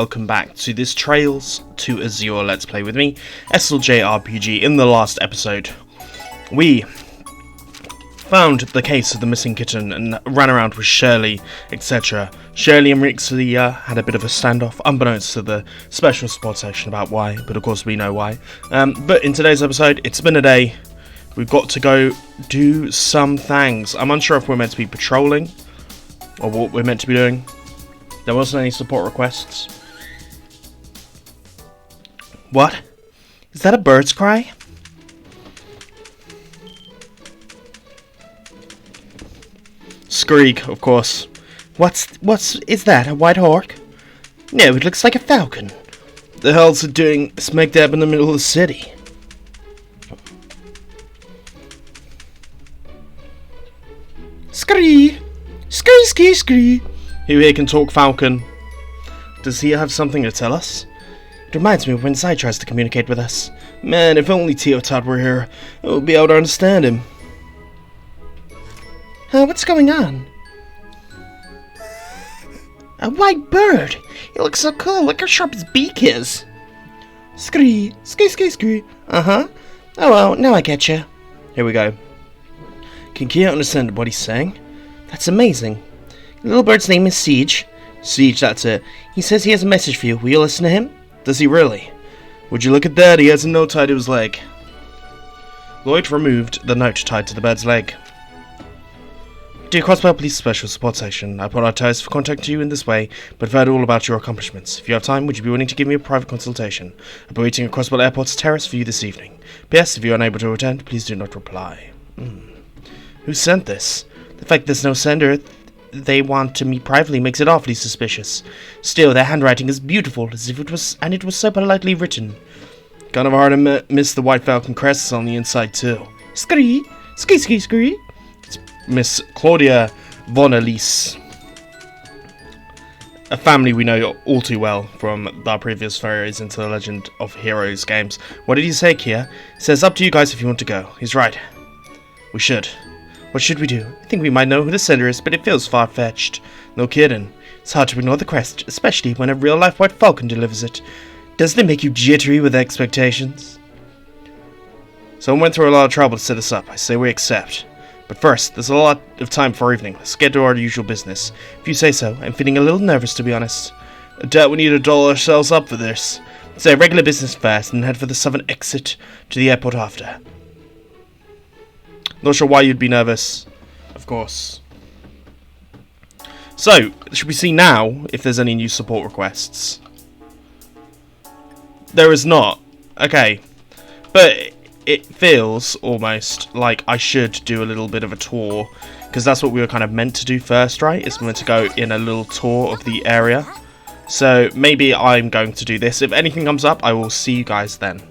Welcome back to this Trails to Azure Let's Play with me, SLJ In the last episode, we found the case of the missing kitten and ran around with Shirley, etc. Shirley and Reis had a bit of a standoff, unbeknownst to the special support section about why, but of course we know why. But in today's episode, it's been a day. We've got to go do some things. I'm unsure if we're meant to be patrolling or what we're meant to be doing. There wasn't any support requests. What? Is that a bird's cry? Screek, of course. Is that, a white hawk? No, it looks like a falcon. The hell's it doing smack dab in the middle of the city? Scree! Scree, scree, scree! Who here can talk falcon? Does he have something to tell us? It reminds me of when Zai tries to communicate with us. Man, if only Teotot were here, I would be able to understand him. What's going on? A white bird! It looks so cool, look how sharp his beak is! Scree, scree, scree, scree. Uh-huh. Oh well, now I get you. Here we go. Can Kia understand what he's saying? That's amazing. The little bird's name is Siege. Siege, that's it. He says he has a message for you. Will you listen to him? Does he really? Would you look at that? He has a note tied to his leg. Lloyd removed the note tied to the bird's leg. Dear Crossbell Police Special Support Station, I apologize for contacting you in this way, but I've heard all about your accomplishments. If you have time, would you be willing to give me a private consultation? I'll be waiting at Crossbell Airport's terrace for you this evening. P.S. If you are unable to attend, please do not reply. Who sent this? The fact there's no sender they want to meet privately makes it awfully suspicious. Still, their handwriting is beautiful, as if it was so politely written. Kind of hard to miss the white falcon crests on the inside too. Scree, scree, scree, scree. It's Miss Klaudia von Elise, a family we know all too well from our previous forays into the Legend of Heroes games. What did he say, Kia? He says, up to you guys if you want to go. He's right. We should. What should we do? I think we might know who the sender is, but it feels far-fetched. No kidding. It's hard to ignore the quest, especially when a real-life white falcon delivers it. Doesn't it make you jittery with expectations? Someone went through a lot of trouble to set us up. I say we accept. But first, there's a lot of time for evening. Let's get to our usual business. If you say so, I'm feeling a little nervous, to be honest. I doubt we need to doll ourselves up for this. Let's say regular business first, and head for the southern exit to the airport after. Not sure why you'd be nervous, of course. So, should we see now if there's any new support requests? There is not. Okay. But it feels almost like I should do a little bit of a tour, because that's what we were kind of meant to do first, right? It's meant to go in a little tour of the area. So maybe I'm going to do this. If anything comes up, I will see you guys then.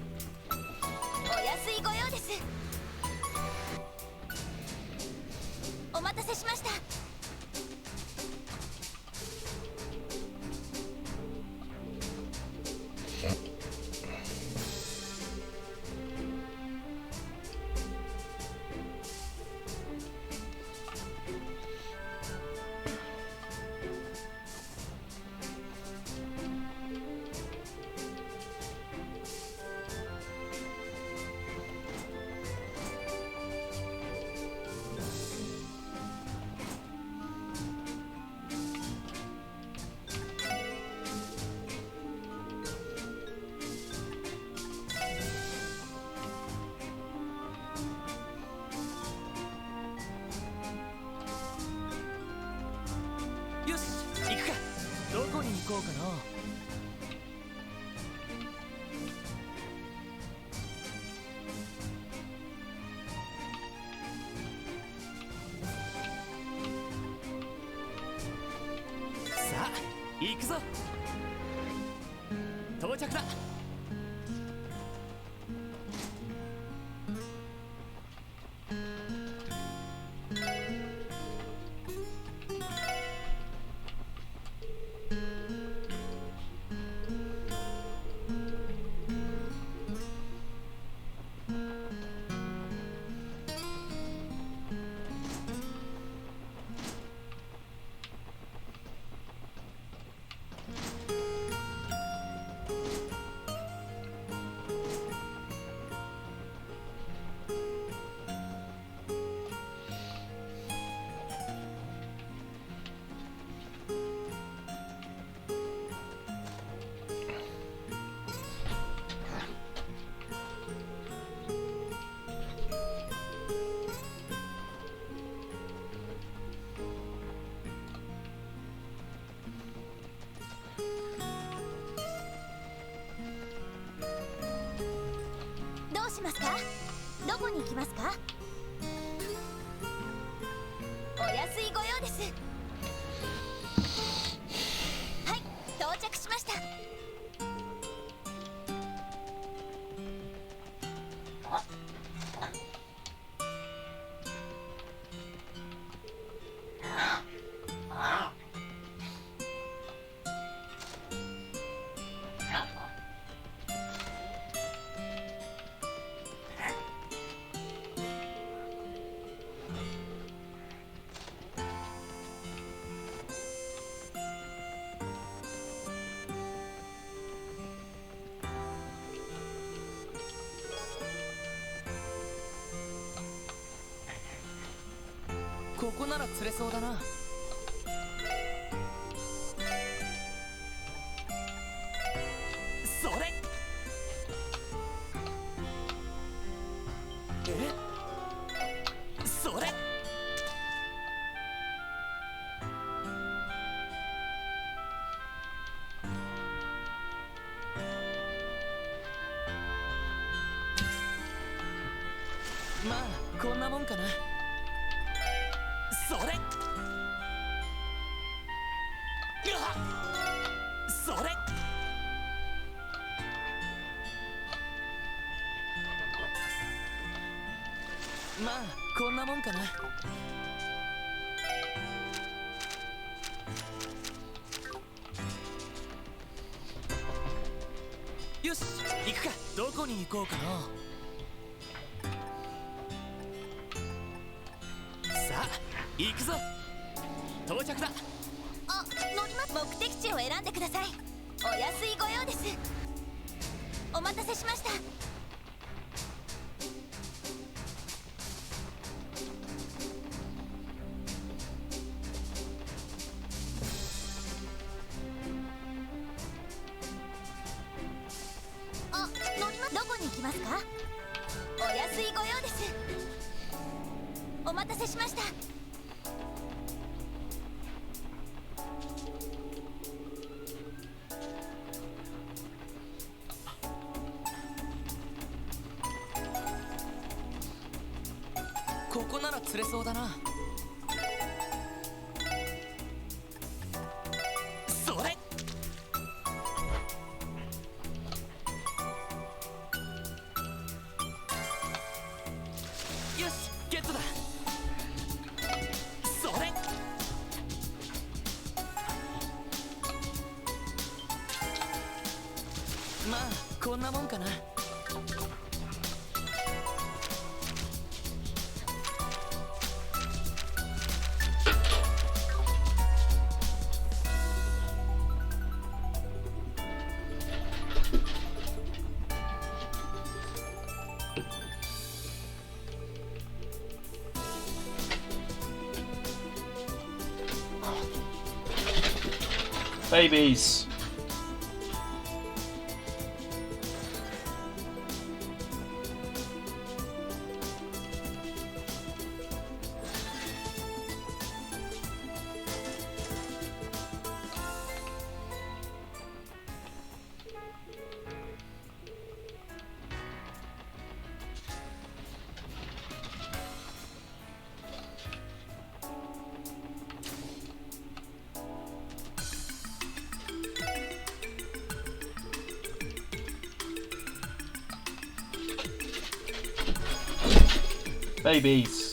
しますか？どこに行きますか？お安いご用です。はい、到着しました。ここなら釣れそうだな。それ。それ。まあこんなもんかな。それ。それ。まあこんなもんかな。よし行くか。どこに行こうかな。さあ行くぞ。到着だ。あ、乗ります。目的地を選んでください。お安いご用です。お待たせしました。あ、乗ります。どこに行きますか？お安いご用です。お待たせしました。ここなら釣れそうだな。それ。よしゲットだ。それ。まあこんなもんかな。Babies. Babies.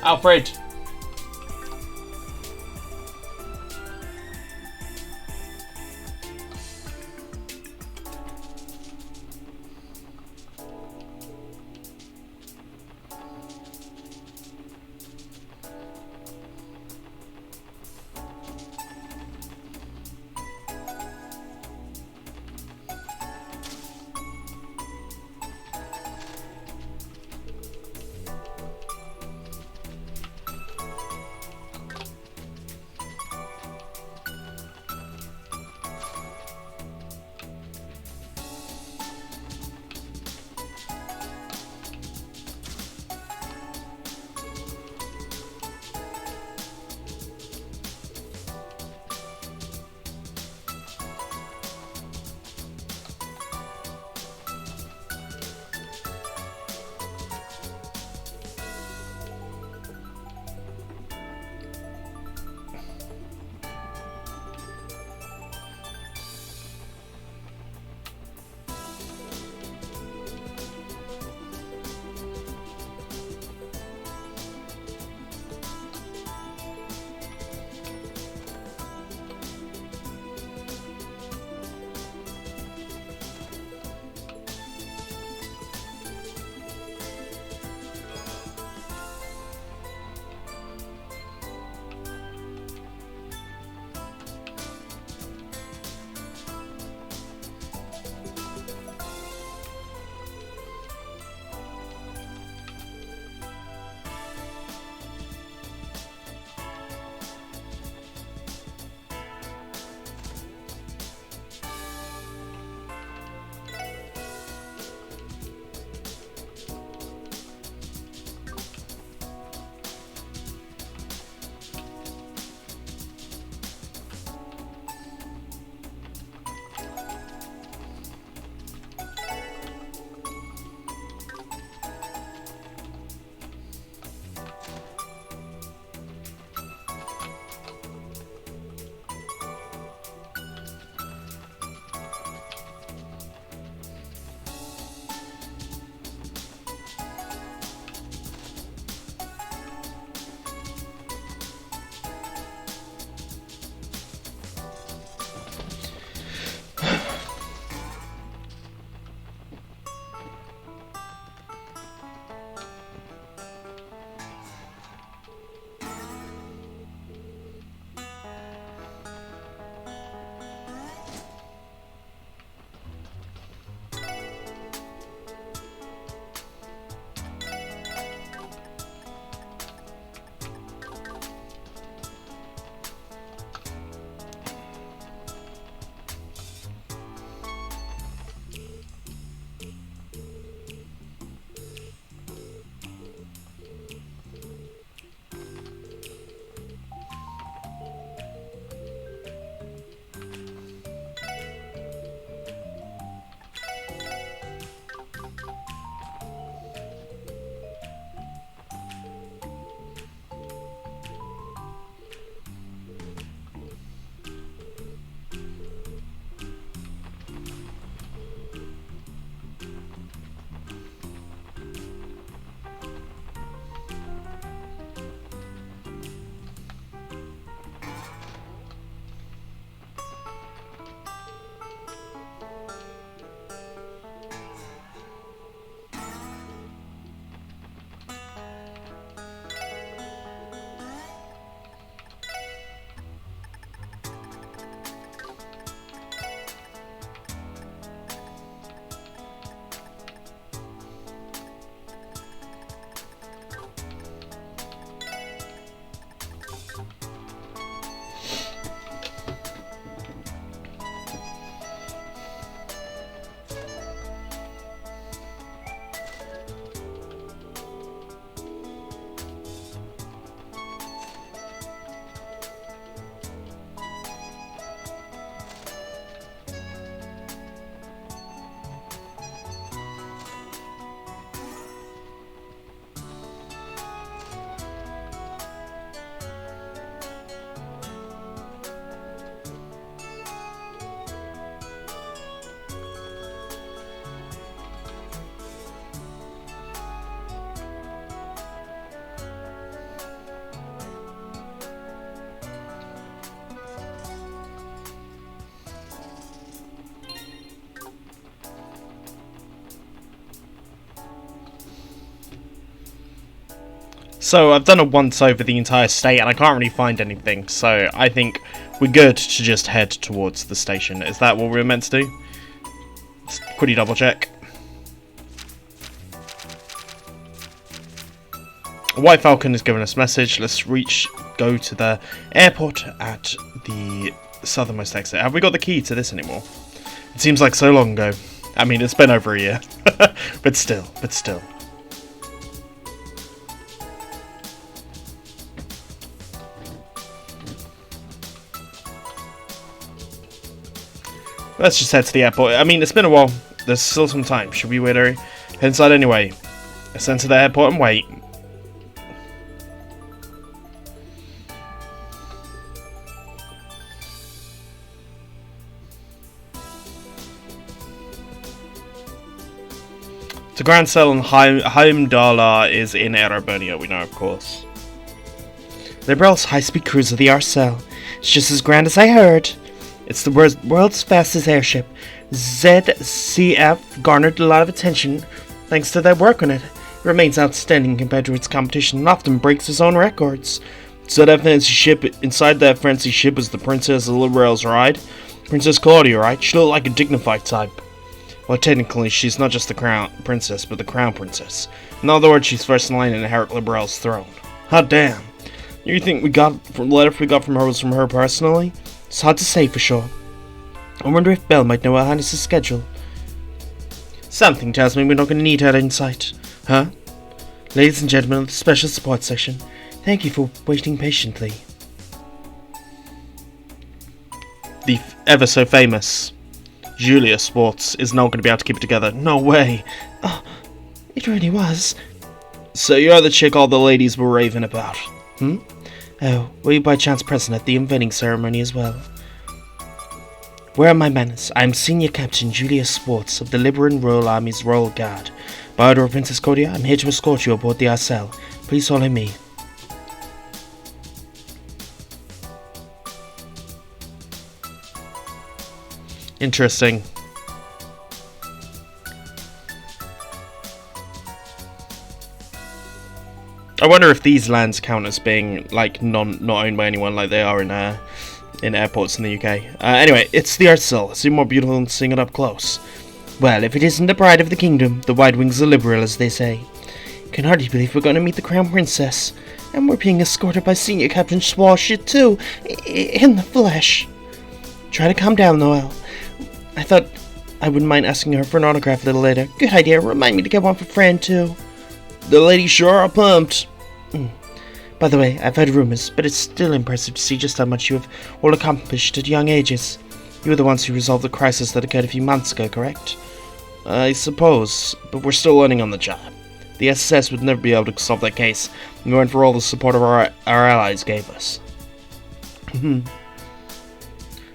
Alfred. So I've done a once over the entire state and I can't really find anything, so I think we're good to just head towards the station. Is that what we were meant to do? Let's quickly double check. White Falcon has given us a message. Let's go to the airport at the southernmost exit. Have we got the key to this anymore? It seems like so long ago. I mean, it's been over a year. but still. Let's just head to the airport. I mean, it's been a while. There's still some time. Should we wait? Head inside anyway. Let's enter the airport and wait. The Grand Cell in Heimdala is in Erebania, we know, of course. Liberal's high-speed cruiser, the Arcel. It's just as grand as I heard. It's the world's fastest airship. ZCF garnered a lot of attention thanks to their work on it. It remains outstanding compared to its competition and often breaks its own records. So that fancy ship, inside that fancy ship is the Princess of Liberal's ride. Princess Klaudia, right? She looked like a dignified type. Well, technically, she's not just the crown princess, but the crown princess. In other words, she's first in line to inherit Liberal's throne. Hot damn. You think the letter we got from her was from her personally? It's hard to say for sure. I wonder if Belle might know Her Highness's schedule. Something tells me we're not going to need her insight. Huh? Ladies and gentlemen of the Special Support Section, thank you for waiting patiently. The ever so famous Julia Sports is not going to be able to keep it together. No way. Oh, it really was. So you're the chick all the ladies were raving about. Oh, were you by chance present at the unveiling ceremony as well? Where are my manners? I am Senior Captain Julia Sports of the Liberal Royal Army's Royal Guard. By order of Princess Klaudia, I'm here to escort you aboard the Arcel. Please follow me. Interesting. I wonder if these lands count as being like not owned by anyone like they are in airports in the UK. Anyway, it's the Arcel. It's even more beautiful than seeing it up close. Well, if it isn't the pride of the kingdom, the wide wings are liberal, as they say. Can hardly believe we're going to meet the Crown Princess, and we're being escorted by Senior Captain Schwalshit too, in the flesh. Try to calm down, Noel. I thought I wouldn't mind asking her for an autograph a little later. Good idea. Remind me to get one for Fran, too. The ladies sure are pumped. By the way, I've heard rumors, but it's still impressive to see just how much you have all accomplished at young ages. You were the ones who resolved the crisis that occurred a few months ago, correct? I suppose, but we're still learning on the job. The SS would never be able to solve that case, if it weren't for all the support our allies gave us.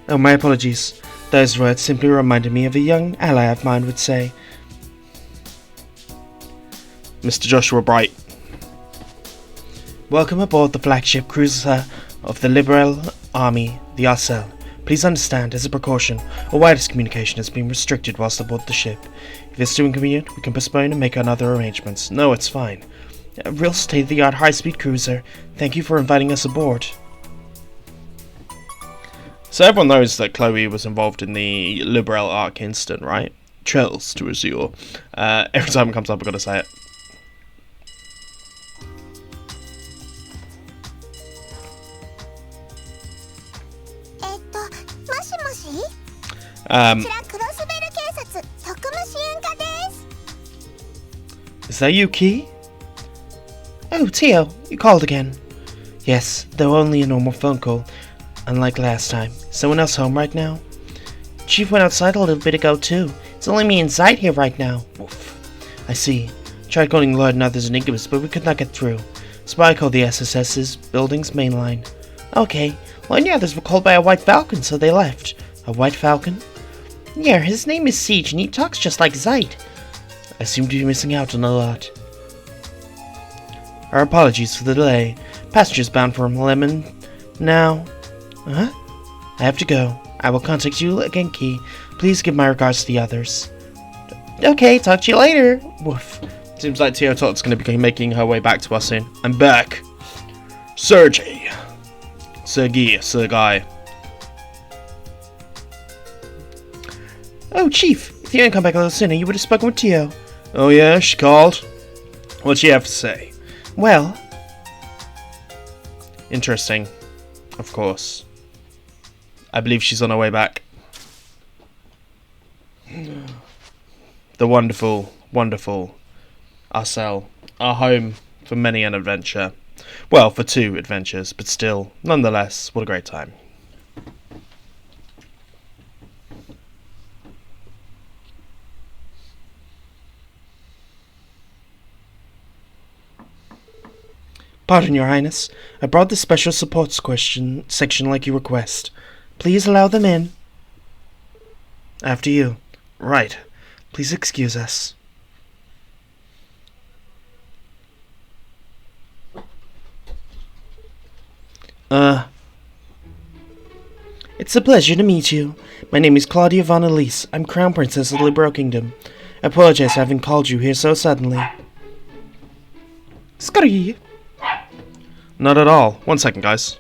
Oh, my apologies. Those words simply reminded me of a young ally of mine would say. Mr. Joshua Bright. Welcome aboard the flagship cruiser of the Liberal Army, the Arcel. Please understand, as a precaution, all wireless communication has been restricted whilst aboard the ship. If it's too inconvenient, we can postpone and make other arrangements. No, it's fine. A real state-of-the-art high-speed cruiser. Thank you for inviting us aboard. So everyone knows that Chloe was involved in the Liberal Arc incident, right? Trails to Azure. Every time it comes up, I've got to say it. Is that you, Key? Oh, Tio, you called again. Yes, though only a normal phone call, unlike last time. Someone else home right now? Chief went outside a little bit ago, too. It's only me inside here right now. Oof. I see. Tried calling Lloyd and others in Incubus, but we could not get through. Spy called the SSS's building's main line. Okay. Lloyd and the others were called by a White Falcon, so they left. A White Falcon? Yeah, his name is Siege, and he talks just like Zeit. I seem to be missing out on a lot. Our apologies for the delay. Passengers bound for Lemon now. Huh? I have to go. I will contact you again, Key. Please give my regards to the others. Okay, talk to you later. Woof. Seems like Teotot's going to be making her way back to us soon. I'm back. Sergey. Sergei. Oh, Chief, if you hadn't come back a little sooner, you would have spoken with Teo. Oh yeah, she called? What'd she have to say? Well... Interesting. Of course. I believe she's on her way back. The wonderful, wonderful Arcel. Our home for many an adventure. Well, for 2 adventures, but still, nonetheless, what a great time. Pardon, Your Highness. I brought the special supports section like you request. Please allow them in. After you. Right. Please excuse us. It's a pleasure to meet you. My name is Klaudia von Elise. I'm Crown Princess of the Liberal Kingdom. I apologize for having called you here so suddenly. Scurry! Not at all. 1 second, guys.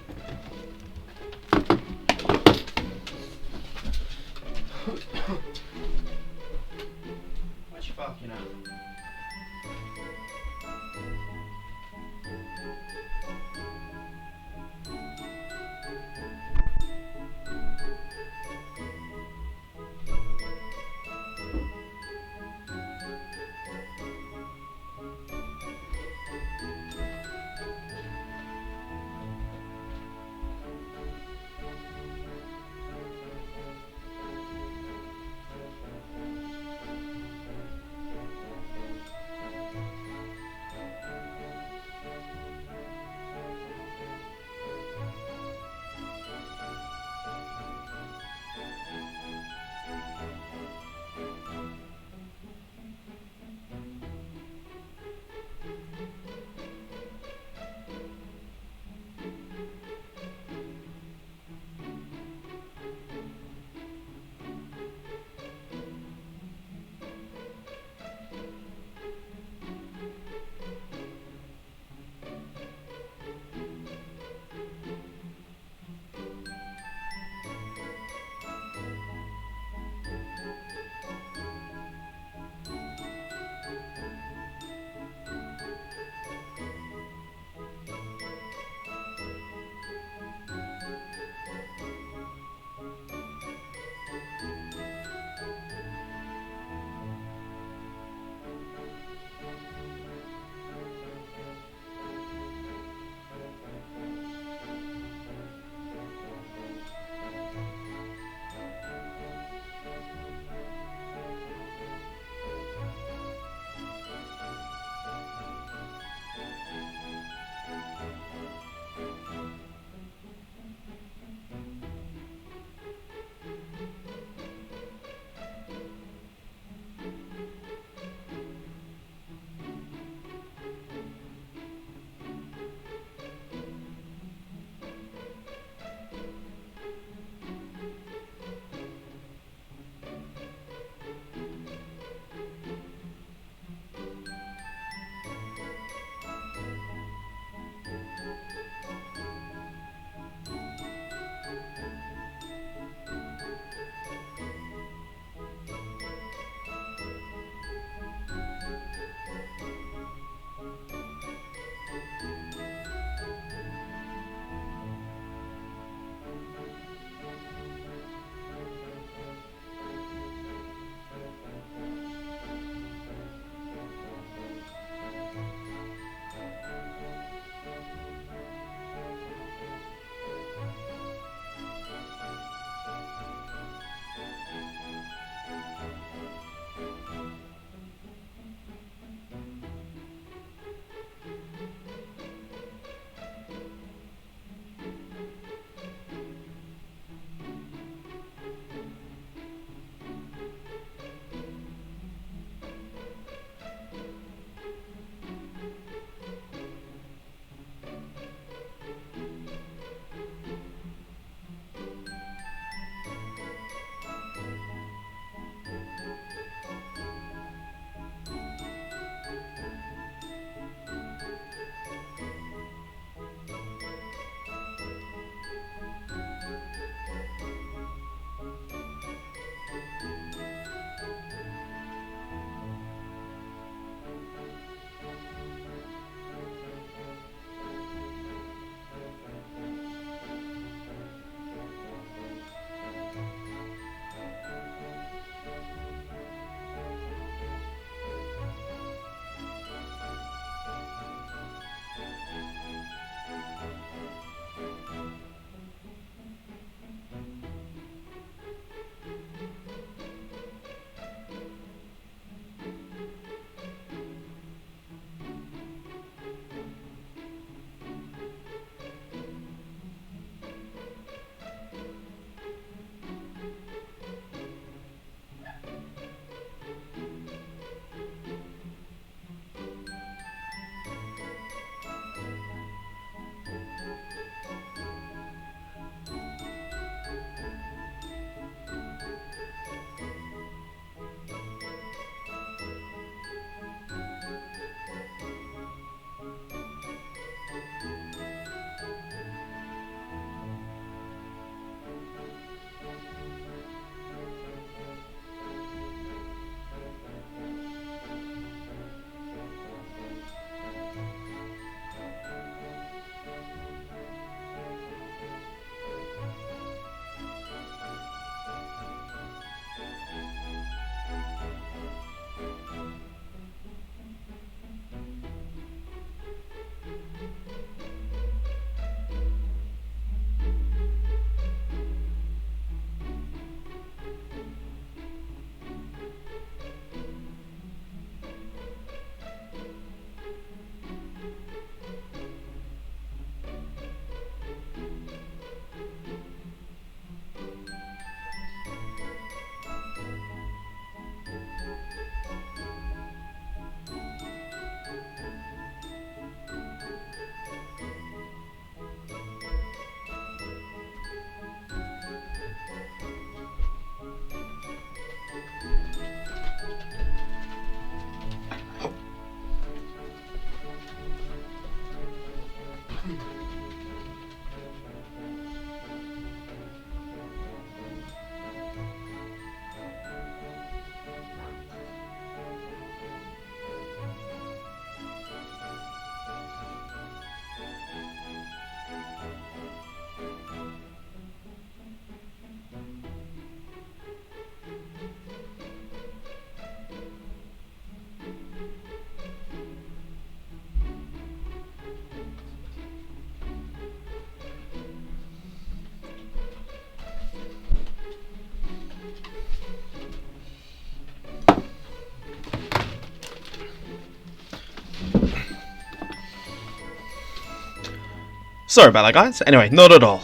Sorry about that, guys. Anyway, not at all.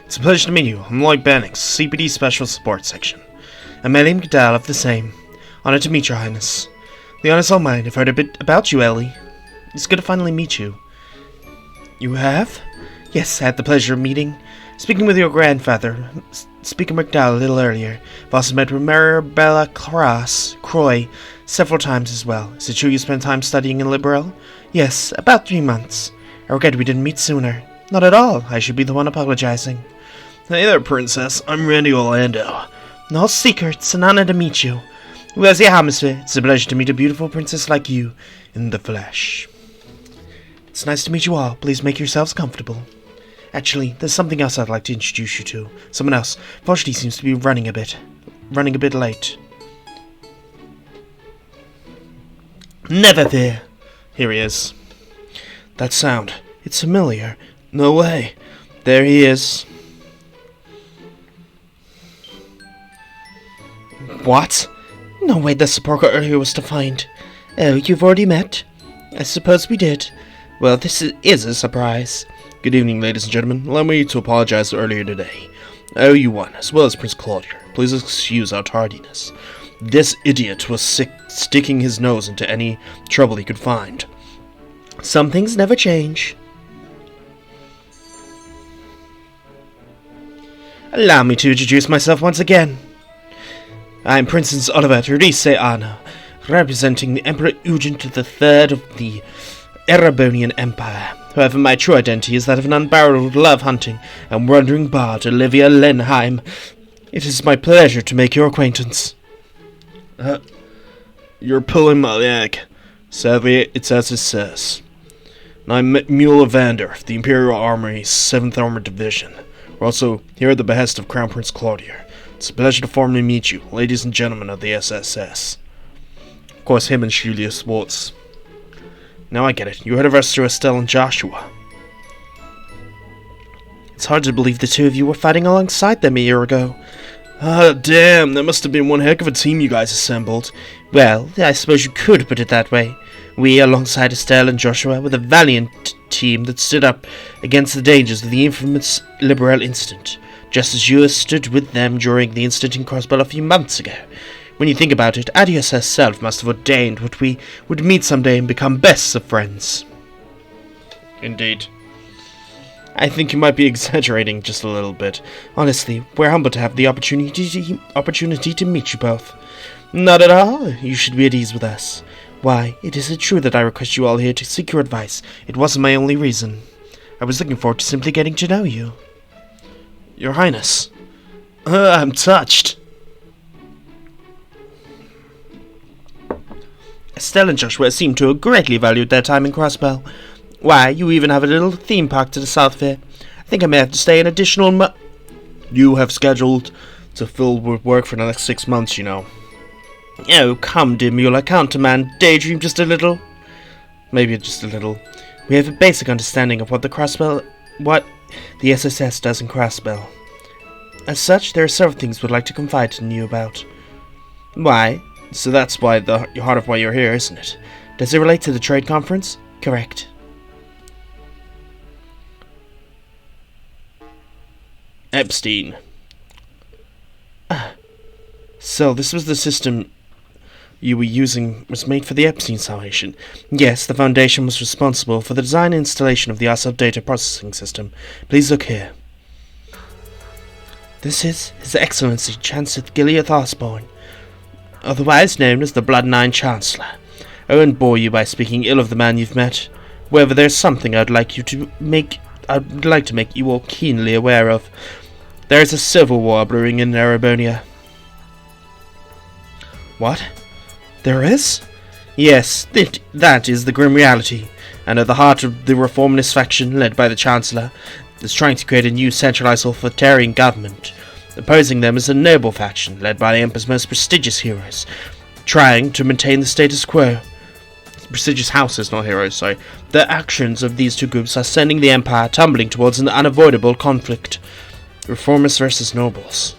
It's a pleasure to meet you. I'm Lloyd Bannings, CPD Special Support Section. I'm Ellie McDowell of the same. Honored to meet your highness. The honor's all mine. I've heard a bit about you, Ellie. It's good to finally meet you. You have? Yes, I had the pleasure of speaking with your grandfather, Speaker McDowell, a little earlier. I've also met with Marabella Croy several times as well. Is it true you spent time studying in Liberal? Yes, about 3 months. I regret we didn't meet sooner. Not at all. I should be the one apologizing. Hey there, Princess. I'm Randy Orlando. Noel Seeker, it's an honor to meet you. Where's your hemisphere? It's a pleasure to meet a beautiful princess like you in the flesh. It's nice to meet you all. Please make yourselves comfortable. Actually, there's something else I'd like to introduce you to. Someone else. Fortunately, seems to be running a bit late. Never fear. Here he is. That sound. It's familiar. No way. There he is. What? No way the support earlier was defined. Oh, you've already met? I suppose we did. Well, this is a surprise. Good evening, ladies and gentlemen. Allow me to apologize earlier today. I owe you one, as well as Prince Klaudia. Please excuse our tardiness. This idiot was sticking his nose into any trouble he could find. Some things never change. Allow me to introduce myself once again. I'm Princess Oliver Reis, representing the Emperor Ugent III of the Erebonian Empire. However, my true identity is that of an unparalleled love-hunting and wandering bard, Olivia Lenheim. It is my pleasure to make your acquaintance. You're pulling my leg. Sadly, it's as it says. And I'm Mule Evander of the Imperial Armory's 7th Armored Division. We're also here at the behest of Crown Prince Klaudia. It's a pleasure to formally meet you, ladies and gentlemen of the SSS. Of course, him and Julius Waltz. Now I get it. You heard of Esther, Estelle, and Joshua. It's hard to believe the two of you were fighting alongside them a year ago. Ah, damn, that must have been one heck of a team you guys assembled. Well, I suppose you could put it that way. We, alongside Estelle and Joshua, were the valiant team that stood up against the dangers of the infamous Liberal incident, just as you stood with them during the incident in Crossbell a few months ago. When you think about it, Adios herself must have ordained that we would meet someday and become best of friends. Indeed. I think you might be exaggerating just a little bit. Honestly, we're humbled to have the opportunity to meet you both. Not at all. You should be at ease with us. Why, it isn't true that I request you all here to seek your advice. It wasn't my only reason. I was looking forward to simply getting to know you. Your Highness. I'm touched. Estelle and Joshua seem to have greatly valued their time in Crossbell. Why, you even have a little theme park to the south here. I think I may have to stay an additional You have scheduled to fill with work for the next 6 months, you know. Oh, come, dear Mule, can't a man daydream just a little? Maybe just a little. We have a basic understanding of what the SSS does in Crossbell. As such, there are several things we'd like to confide in you about. Why? So that's why the heart of why you're here, isn't it? Does it relate to the trade conference? Correct. Epstein. So this was the system you were using was made for the Epstein Foundation. Yes, the Foundation was responsible for the design and installation of the RSL data processing system. Please look here. This is His Excellency Chancellor Gilead Osborne, otherwise known as the Blood-9 Chancellor. I won't bore you by speaking ill of the man you've met. However, there's something I'd like to make you all keenly aware of. There is a civil war brewing in Erebonia. What? There is? Yes, that is the grim reality, and at the heart of the reformist faction, led by the Chancellor, is trying to create a new centralized authoritarian government. Opposing them is a noble faction, led by the Emperor's most prestigious heroes, trying to maintain the status quo. Prestigious houses, not heroes, sorry. The actions of these two groups are sending the Empire tumbling towards an unavoidable conflict. Reformers versus nobles.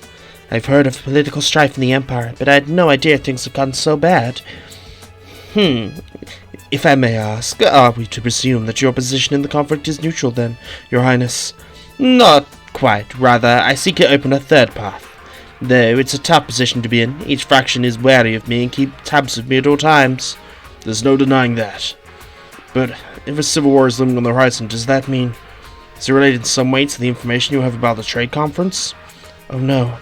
I've heard of political strife in the Empire, but I had no idea things have gotten so bad. If I may ask, are we to presume that your position in the conflict is neutral then, Your Highness? Not quite. Rather, I seek to open a third path. Though it's a tough position to be in. Each faction is wary of me and keep tabs of me at all times. There's no denying that. But if a civil war is looming on the horizon, does that mean... Is it related in some way to the information you have about the trade conference? Oh no.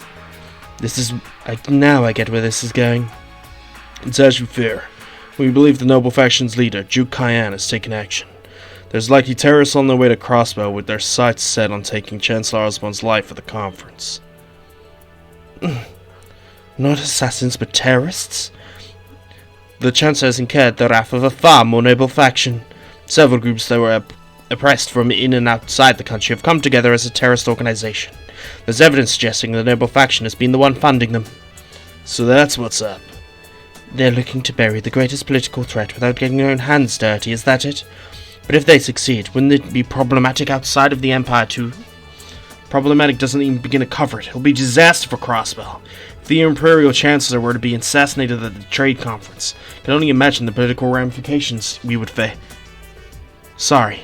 Now I get where this is going. It's as you fear. We believe the noble faction's leader, Duke Cayenne, has taken action. There's likely terrorists on their way to Crossbell with their sights set on taking Chancellor Osborne's life at the conference. Not assassins, but terrorists? The Chancellor has incurred the wrath of a far more noble faction. Several groups that were oppressed from in and outside the country have come together as a terrorist organization. There's evidence suggesting the noble faction has been the one funding them. So that's what's up. They're looking to bury the greatest political threat without getting their own hands dirty, is that it? But if they succeed, wouldn't it be problematic outside of the Empire too? Problematic doesn't even begin to cover it. It'll be disaster for Crossbell. If the Imperial Chancellor were to be assassinated at the trade conference, I can only imagine the political ramifications we would face. Sorry.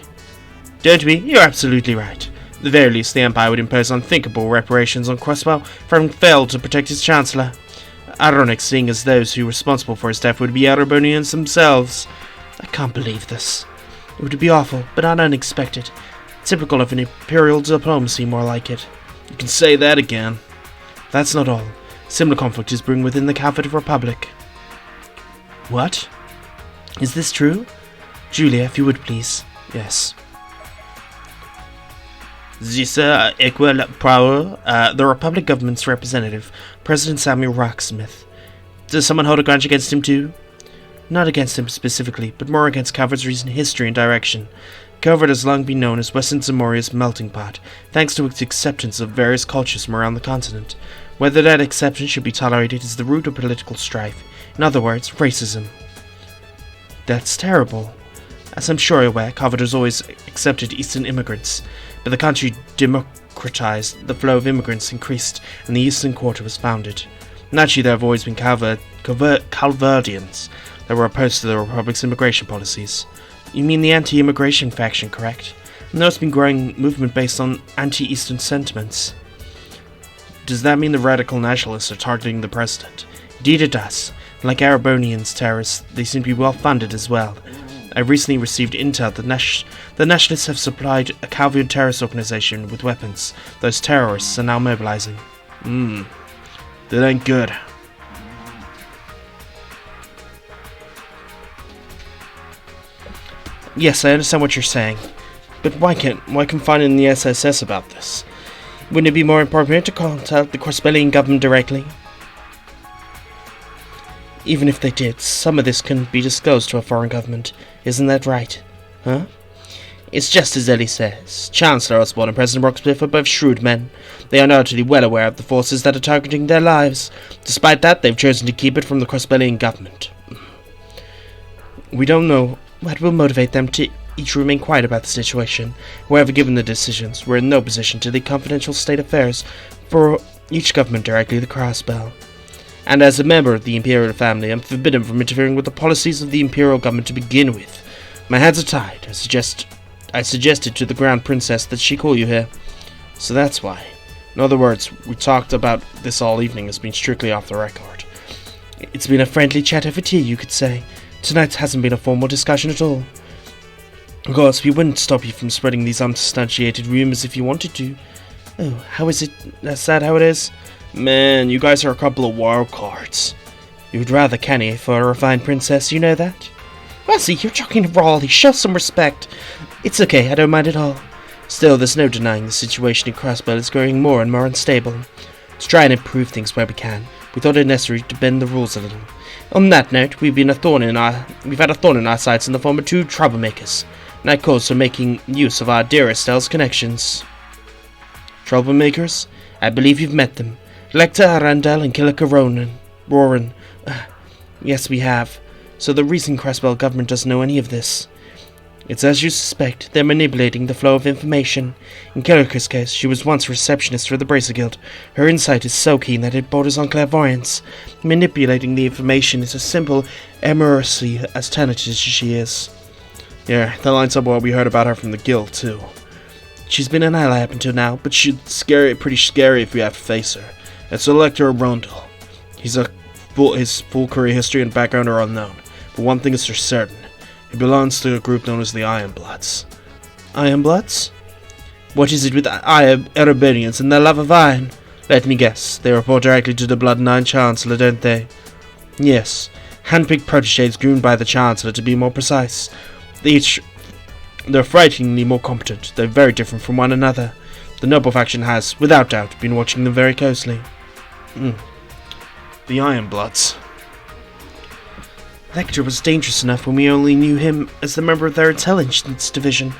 Don't be, you're absolutely right. At the very least, the Empire would impose unthinkable reparations on Crossbell for having failed to protect his Chancellor. Ironic, seeing as those who were responsible for his death would be Arabonians themselves. I can't believe this. It would be awful, but not unexpected. Typical of an Imperial diplomacy, more like it. You can say that again. That's not all. Similar conflict is brewing within the Calvard Republic. What? Is this true? Julia, if you would please. Yes. This equal power, the Republic government's representative, President Samuel Rocksmith. Does someone hold a grudge against him too? Not against him specifically, but more against Calvard's recent history and direction. Calvard has long been known as Western Zemuria's melting pot, thanks to its acceptance of various cultures from around the continent. Whether that acceptance should be tolerated is the root of political strife. In other words, racism. That's terrible. As I'm sure you're aware, Calvard has always accepted Eastern immigrants, but the country democratized, the flow of immigrants increased, and the Eastern Quarter was founded. Naturally, there have always been Calvardians that were opposed to the Republic's immigration policies. You mean the anti-immigration faction, correct? And there's been growing movement based on anti-Eastern sentiments. Does that mean the radical nationalists are targeting the president? Indeed it does. Like Arabonians terrorists, they seem to be well funded as well. I recently received intel that the nationalists have supplied a Calvian terrorist organization with weapons. Those terrorists are now mobilizing. That ain't good. Yes, I understand what you're saying. But why confine in the SSS about this? Wouldn't it be more appropriate to contact the Crossbellian government directly? Even if they did, some of this couldn't be disclosed to a foreign government. Isn't that right? Huh? It's just as Ellie says. Chancellor Osborne and President Rocksmith are both shrewd men. They are undoubtedly well aware of the forces that are targeting their lives. Despite that, they've chosen to keep it from the Crossbellian government. We don't know what will motivate them to each remain quiet about the situation. However, given the decisions, we're in no position to leak confidential state affairs for each government directly to Crossbell. And as a member of the Imperial family, I'm forbidden from interfering with the policies of the Imperial government to begin with. My hands are tied. I suggested to the Grand Princess that she call you here. So that's why. In other words, we talked about this all evening as being strictly off the record. It's been a friendly chat over tea, you could say. Tonight hasn't been a formal discussion at all. Of course, we wouldn't stop you from spreading these unsubstantiated rumors if you wanted to. Oh, how is it? Is that how it is? Man, you guys are a couple of wild cards. You'd rather canny for a refined princess, you know that? Mercy, you're talking to Raleigh. Show some respect. It's okay, I don't mind at all. Still, there's no denying the situation in Crossbell is growing more and more unstable. To try and improve things where we can, we thought it necessary to bend the rules a little. On that note, we've had a thorn in our sides in the form of two troublemakers, and I cause for making use of our dear Estelle's connections. Troublemakers? I believe you've met them. Lecter Arundel and Killica Roran. Yes, we have. So the recent Crossbell government doesn't know any of this. It's as you suspect. They're manipulating the flow of information. In Kellerker's case, she was once a receptionist for the Bracer Guild. Her insight is so keen that it borders on clairvoyance. Manipulating the information is as simple emercy as talented as she is. Yeah, that lines up what we heard about her from the guild, too. She's been an ally up until now, but she's pretty scary if we have to face her. It's Elector Rondel. His full career history and background are unknown, but one thing is for certain. He belongs to a group known as the Ironbloods. Ironbloods? What is it with Erebonians and their love of iron? Let me guess, they report directly to the Blood 9 Chancellor, don't they? Yes, handpicked protégés groomed by the Chancellor to be more precise. They're frighteningly more competent, though very different from one another. The noble faction has, without doubt, been watching them very closely. The Ironbloods. Lecter was dangerous enough when we only knew him as the member of their intelligence division.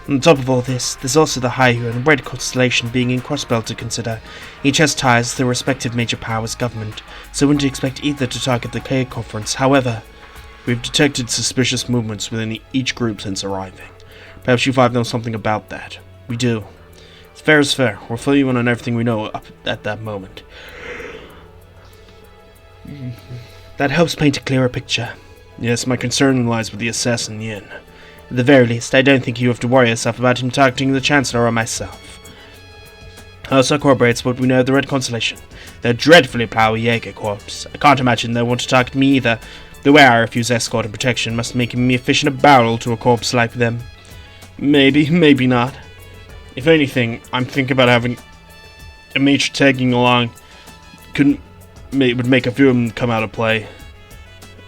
On top of all this, there's also the Haihu and Red Constellation being in Crossbell to consider. Each has ties to their respective major powers' government, so wouldn't expect either to target the K Conference. However, we've detected suspicious movements within each group since arriving. Perhaps you five know something about that. We do. It's fair as fair. We'll fill you in on everything we know up at that moment. That helps paint a clearer picture. Yes, my concern lies with the assassin Yin. At the very least, I don't think you have to worry yourself about him targeting the Chancellor or myself. Also corroborates what we know of the Red Constellation. They're dreadfully plowy Jaeger corps. I can't imagine they want to target me either. The way I refuse escort and protection must make me a fish in a barrel to a corpse like them. Maybe, maybe not. If anything, I'm thinking about having a mage tagging along. Would make a few of them come out of play.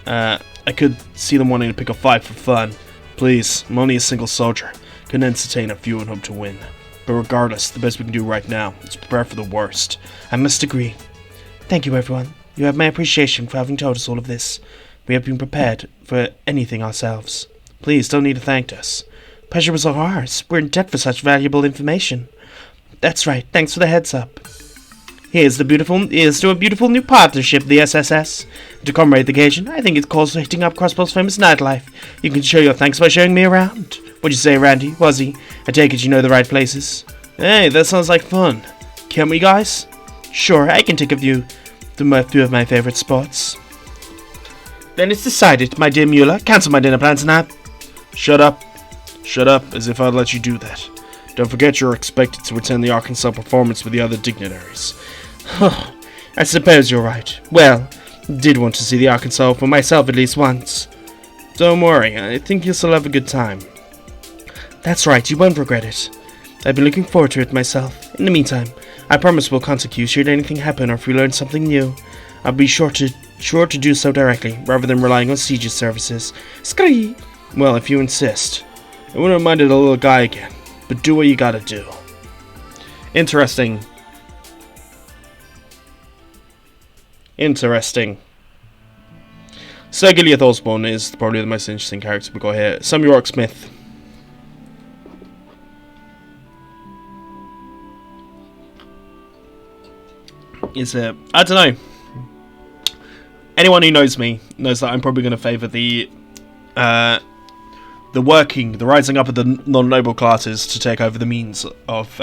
I could see them wanting to pick a fight for fun. Please, I'm only a single soldier. Can entertain a few and hope to win. But regardless, the best we can do right now is prepare for the worst. I must agree. Thank you, everyone. You have my appreciation for having told us all of this. We have been prepared for anything ourselves. Please, don't need to thank us. Pleasure was all ours. We're in debt for such valuable information. That's right. Thanks for the heads up. Here's to a beautiful new partnership, the SSS. To commemorate the occasion, I think it calls for hitting up Crossbell's famous nightlife. You can show your thanks by showing me around. What'd you say, Randy? Wuzzy? I take it you know the right places. Hey, that sounds like fun. Can we, guys? Sure, I can take a few of my favorite spots. Then it's decided, my dear Mueller. Cancel my dinner plans now. Shut up. Shut up, as if I'd let you do that. Don't forget you're expected to attend the Arkansas performance with the other dignitaries. I suppose you're right. Well, did want to see the Arkansas for myself at least once. Don't worry, I think you'll still have a good time. That's right, you won't regret it. I've been looking forward to it myself. In the meantime, I promise we'll contact you should anything happen or if we learn something new. I'll be sure to do so directly, rather than relying on Siege's services. Scree! Well, if you insist. I wouldn't have minded a little guy again, but do what you gotta do. Interesting. Sir Gilead Osborne is probably the most interesting character we got here. Samuel York Smith. I don't know. Anyone who knows me knows that I'm probably going to favour the rising up of the non-noble classes to take over the means of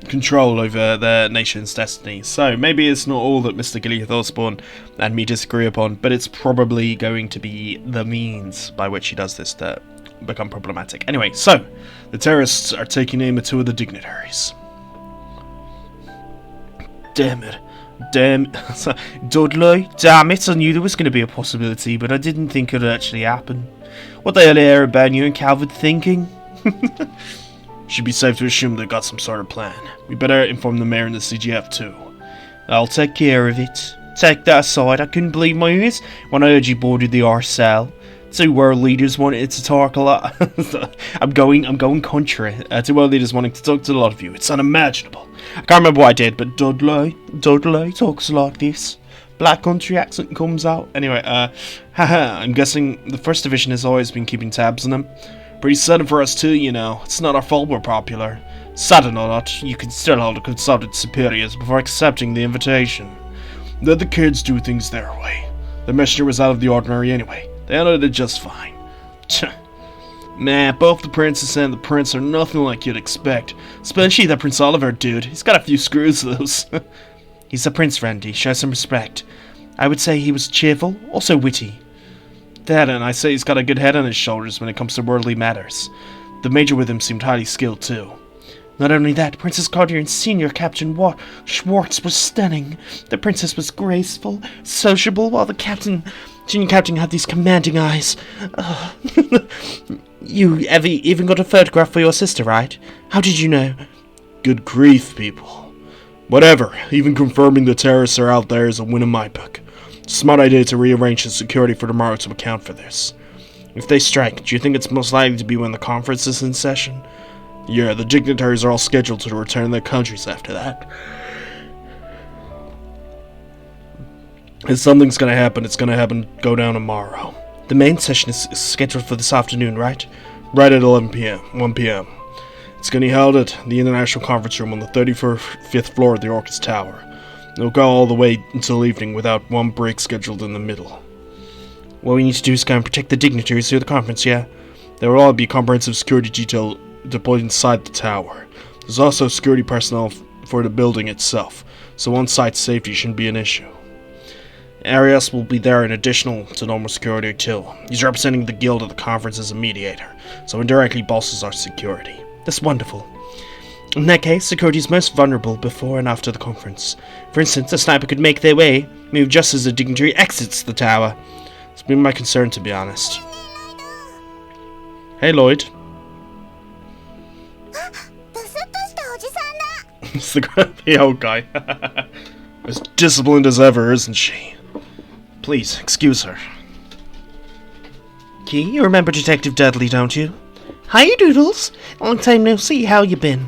control over their nation's destiny. So maybe it's not all that Mr. Gilead Osborne and me disagree upon, but it's probably going to be the means by which he does this that become problematic. Anyway, so the terrorists are taking aim at two of the dignitaries. Damn it. Dudley, damn it, I knew there was going to be a possibility, but I didn't think it would actually happen. What the hell are Banyu and Calvard thinking? Should be safe to assume they've got some sort of plan. We better inform the mayor and the CGF too. I'll take care of it. Take that aside, I couldn't believe my ears when I heard you boarded the RSL. Two world leaders wanted to talk a lot. I'm going country. Two world leaders wanting to talk to a lot of you. It's unimaginable. I can't remember what I did, but Dudley talks like this. Black country accent comes out. Anyway, I'm guessing the First Division has always been keeping tabs on them. Pretty sudden for us too, you know. It's not our fault we're popular. Sudden or not, you can still hold to consulted superiors before accepting the invitation. Let the kids do things their way. The messenger was out of the ordinary anyway. They handled it just fine. Man, both the princess and the prince are nothing like you'd expect. Especially that Prince Oliver dude. He's got a few screws loose. He's a prince, Randy. Show some respect. I would say he was cheerful, also witty. That, and I say he's got a good head on his shoulders when it comes to worldly matters. The major with him seemed highly skilled, too. Not only that, Princess Claudia and Senior Captain Schwartz was stunning. The princess was graceful, sociable, while the Senior Captain had these commanding eyes. You even got a photograph for your sister, right? How did you know? Good grief, people. Whatever, even confirming the terrorists are out there is a win in my book. Smart idea to rearrange the security for tomorrow to account for this. If they strike, do you think it's most likely to be when the conference is in session? Yeah, the dignitaries are all scheduled to return to their countries after that. If something's gonna happen, it's gonna go down tomorrow. The main session is scheduled for this afternoon, right? Right at 1 p.m. It's gonna be held at the International Conference Room on the 35th floor of the Orchis Tower. It'll go all the way until evening without one break scheduled in the middle. What we need to do is go and protect the dignitaries through the conference, yeah? There will all be comprehensive security detail deployed inside the tower. There's also security personnel for the building itself, so on-site safety shouldn't be an issue. Arias will be there in addition to normal security too. He's representing the guild at the conference as a mediator, so indirectly bosses our security. That's wonderful. In that case, security is most vulnerable before and after the conference. For instance, a sniper could make their way, move just as a dignitary exits the tower. It's been my concern, to be honest. Hey, Lloyd. It's the grumpy old guy. As disciplined as ever, isn't she? Please, excuse her. Key, you remember Detective Dudley, don't you? Hiya, Doodles. Long time no see, how you been?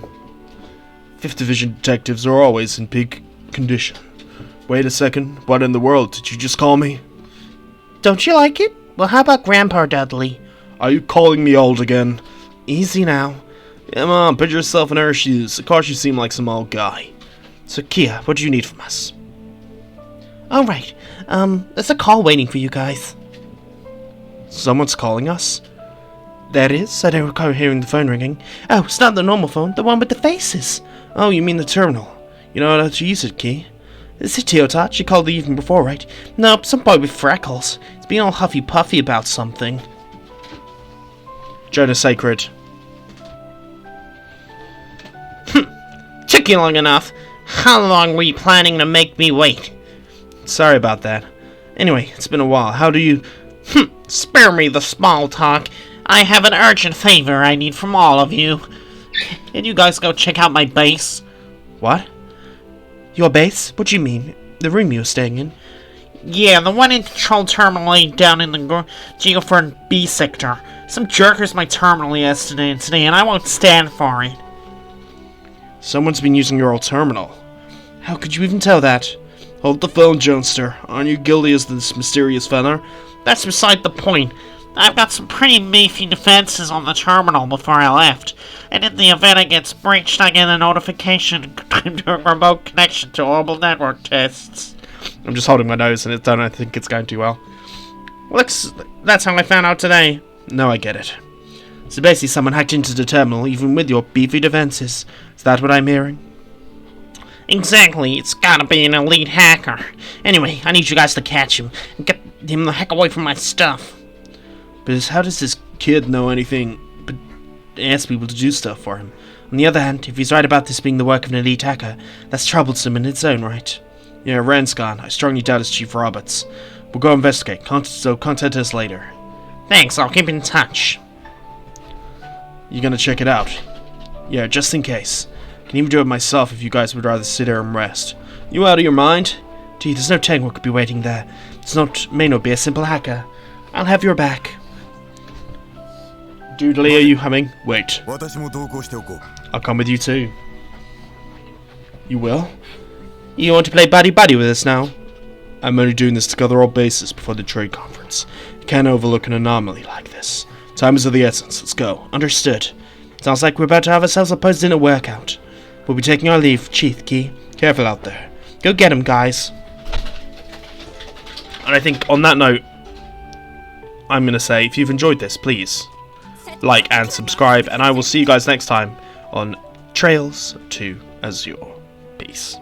5th Division detectives are always in peak condition. Wait a second, what in the world did you just call me? Don't you like it? Well, how about Grandpa Dudley? Are you calling me old again? Easy now. Come on, put yourself in her shoes. Of course you seem like some old guy. So, Kia, what do you need from us? Alright, there's a call waiting for you guys. Someone's calling us? That is, I don't recall hearing the phone ringing. Oh, it's not the normal phone, the one with the faces. Oh, you mean the terminal. You know how to use it, Key? Is it Teotot? You called the evening before, right? Nope, some boy with freckles. He's been all huffy-puffy about something. Jonah Sacred. Took you long enough. How long were you planning to make me wait? Sorry about that. Anyway, it's been a while. How do you... Spare me the small talk. I have an urgent favor I need from all of you. Can you guys go check out my base? What? Your base? What do you mean? The room you were staying in? Yeah, the one in Control Terminal 8 down in the Geofern B sector. Some jerk used my terminal yesterday and I won't stand for it. Someone's been using your old terminal. How could you even tell that? Hold the phone, Jonester. Aren't you guilty as this mysterious fella? That's beside the point. I've got some pretty beefy defenses on the terminal before I left, and in the event it gets breached, I get a notification doing remote connection to orbital network tests. I'm just holding my nose and it's done. I think it's going too well. That's how I found out today. No, I get it. So basically someone hacked into the terminal even with your beefy defenses. Is that what I'm hearing? Exactly, it's gotta be an elite hacker. Anyway, I need you guys to catch him and get him the heck away from my stuff. But how does this kid know anything but ask people to do stuff for him? On the other hand, if he's right about this being the work of an elite hacker, that's troublesome in its own right. Yeah, Ren's gone. I strongly doubt it's Chief Roberts. We'll go investigate, so contact us later. Thanks, I'll keep in touch. You gonna check it out? Yeah, just in case. Can even do it myself if you guys would rather sit here and rest. You out of your mind? Gee, there's no telling what could be waiting there. May not be a simple hacker. I'll have your back. Doodly, are you humming? Wait. I'll come with you too. You will? You want to play buddy-buddy with us now? I'm only doing this to cover all bases before the trade conference. You can't overlook an anomaly like this. Time is of the essence. Let's go. Understood. Sounds like we're about to have ourselves a post-dinner workout. We'll be taking our leave. Chief, Key. Careful out there. Go get him, guys. And I think on that note, I'm going to say, if you've enjoyed this, please like and subscribe, and I will see you guys next time on Trails to Azure. Peace.